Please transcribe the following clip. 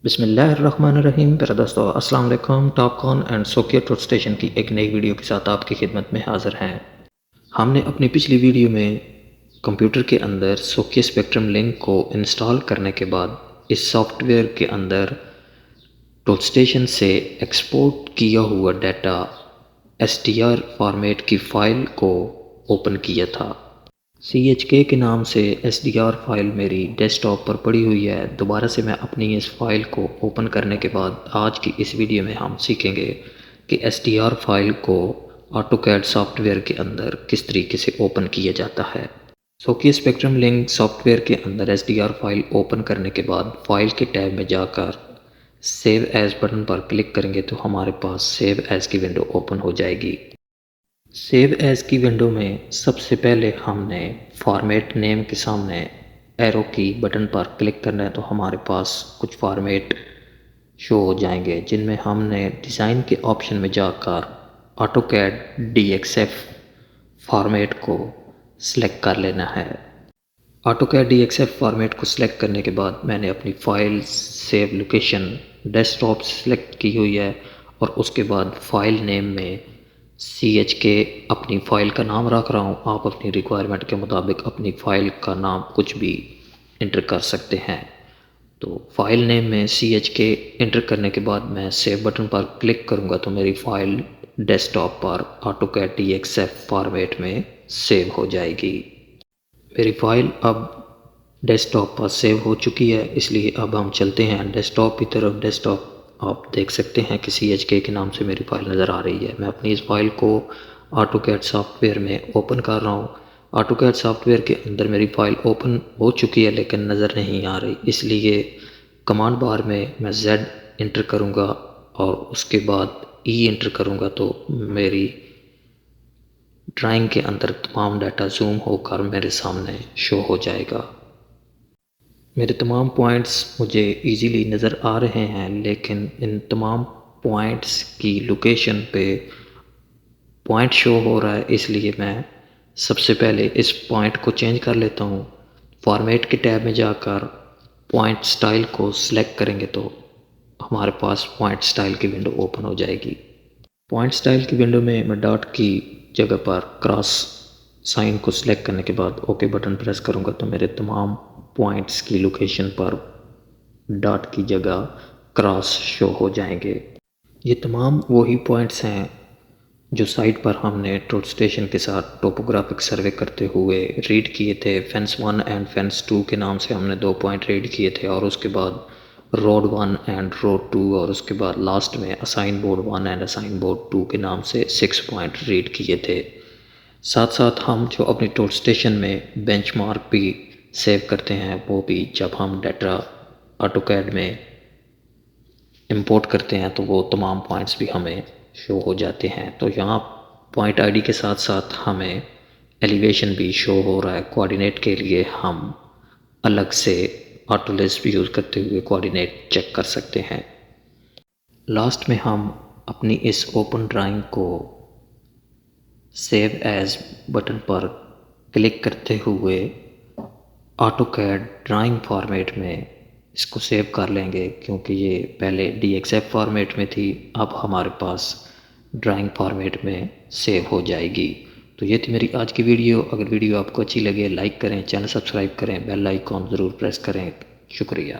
بسم اللہ الرحمن الرحیم۔ پیارے دوستو السلام علیکم۔ ٹاپ کون اینڈ سوکیا ٹروت اسٹیشن کی ایک نئی ویڈیو کے ساتھ آپ کی خدمت میں حاضر ہیں۔ ہم نے اپنی پچھلی ویڈیو میں کمپیوٹر کے اندر سوکیا اسپیکٹرم لنک کو انسٹال کرنے کے بعد اس سافٹ ویئر کے اندر ٹروت اسٹیشن سے ایکسپورٹ کیا ہوا ڈیٹا STR فارمیٹ کی فائل کو اوپن کیا تھا۔ CHK کے نام سے SDR فائل میری ڈیسک ٹاپ پر پڑی ہوئی ہے۔ دوبارہ سے میں اپنی اس فائل کو اوپن کرنے کے بعد آج کی اس ویڈیو میں ہم سیکھیں گے کہ STR فائل کو AutoCAD سافٹ ویئر کے اندر کس طریقے سے اوپن کیا جاتا ہے۔ سوکیا اسپیکٹرم لنک سافٹ ویئر کے اندر SDR فائل اوپن کرنے کے بعد فائل کے ٹیب میں جا کر سیو ایز بٹن پر کلک کریں گے تو ہمارے پاس سیو ایز کی ونڈو اوپن ہو جائے گی۔ سیو ایز کی ونڈو میں سب سے پہلے ہم نے فارمیٹ نیم کے سامنے ایرو کی بٹن پر کلک کرنا ہے تو ہمارے پاس کچھ فارمیٹ شو ہو جائیں گے، جن میں ہم نے ڈیزائن کے آپشن میں جا کر AutoCAD DXF فارمیٹ کو سلیکٹ کر لینا ہے۔ AutoCAD DXF فارمیٹ کو سلیکٹ کرنے کے بعد میں نے اپنی file save location desktop select کی ہوئی ہے اور اس کے بعد فائل نیم میں CHK اپنی فائل کا نام رکھ رہا ہوں۔ آپ اپنی ریکوائرمنٹ کے مطابق اپنی فائل کا نام کچھ بھی انٹر کر سکتے ہیں۔ تو فائل نیم میں CHK انٹر کرنے کے بعد میں سیو بٹن پر کلک کروں گا تو میری فائل ڈیسک ٹاپ پر AutoCAD DXF فارمیٹ میں سیو ہو جائے گی۔ میری فائل اب ڈیسک ٹاپ پر سیو ہو چکی ہے، اس لیے اب ہم چلتے ہیں ڈیسک ٹاپ کی طرف۔ ڈیسک ٹاپ آپ دیکھ سکتے ہیں کہ CHK کے نام سے میری فائل نظر آ رہی ہے۔ میں اپنی اس فائل کو AutoCAD سافٹ ویئر میں اوپن کر رہا ہوں۔ AutoCAD سافٹ ویئر کے اندر میری فائل اوپن ہو چکی ہے لیکن نظر نہیں آ رہی، اس لیے کمانڈ بار میں Z انٹر کروں گا اور اس کے بعد E انٹر کروں گا تو میری ڈرائنگ کے اندر تمام ڈیٹا زوم ہو کر میرے سامنے شو ہو جائے گا۔ میرے تمام پوائنٹس مجھے ایزیلی نظر آ رہے ہیں، لیکن ان تمام پوائنٹس کی لوکیشن پہ پوائنٹ شو ہو رہا ہے، اس لیے میں سب سے پہلے اس پوائنٹ کو چینج کر لیتا ہوں۔ فارمیٹ کے ٹیب میں جا کر پوائنٹ سٹائل کو سلیکٹ کریں گے تو ہمارے پاس پوائنٹ سٹائل کی ونڈو اوپن ہو جائے گی۔ پوائنٹ سٹائل کی ونڈو میں ڈاٹ کی جگہ پر کراس سائن کو سلیکٹ کرنے کے بعد اوکے بٹن پریس کروں گا تو میرے تمام پوائنٹس کی لوکیشن پر ڈاٹ کی جگہ کراس شو ہو جائیں گے۔ یہ تمام وہی پوائنٹس ہیں جو سائٹ پر ہم نے ٹروت اسٹیشن کے ساتھ ٹوپوگرافک سروے کرتے ہوئے ریڈ کیے تھے۔ فینس 1 اینڈ فینس 2 کے نام سے ہم نے 2 پوائنٹ ریڈ کیے تھے اور اس کے بعد روڈ 1 اینڈ روڈ 2 اور اس کے بعد لاسٹ میں assign board 1 and assign board 2 کے نام سے 6 پوائنٹ ریڈ کیے تھے۔ ساتھ ساتھ ہم جو اپنی ٹروت اسٹیشن میں بینچ مارک بھی سیو کرتے ہیں، وہ بھی جب ہم ڈیٹا AutoCAD میں امپورٹ کرتے ہیں تو وہ تمام پوائنٹس بھی ہمیں شو ہو جاتے ہیں۔ تو یہاں پوائنٹ ID کے ساتھ ساتھ ہمیں ایلیویشن بھی شو ہو رہا ہے۔ کوآرڈینیٹ کے لیے ہم الگ سے AutoList یوز کرتے ہوئے کوآرڈینیٹ چیک کر سکتے ہیں۔ لاسٹ میں ہم اپنی اس اوپن ڈرائنگ کو سیو ایز بٹن پر کلک کرتے ہوئے AutoCAD ڈرائنگ فارمیٹ میں اس کو سیو کر لیں گے، کیونکہ یہ پہلے DXF فارمیٹ میں تھی، اب ہمارے پاس ڈرائنگ فارمیٹ میں سیو ہو جائے گی۔ تو یہ تھی میری آج کی ویڈیو۔ اگر ویڈیو آپ کو اچھی لگے لائک کریں، چینل سبسکرائب کریں، بیل آئیکن ضرور پریس کریں۔ شکریہ۔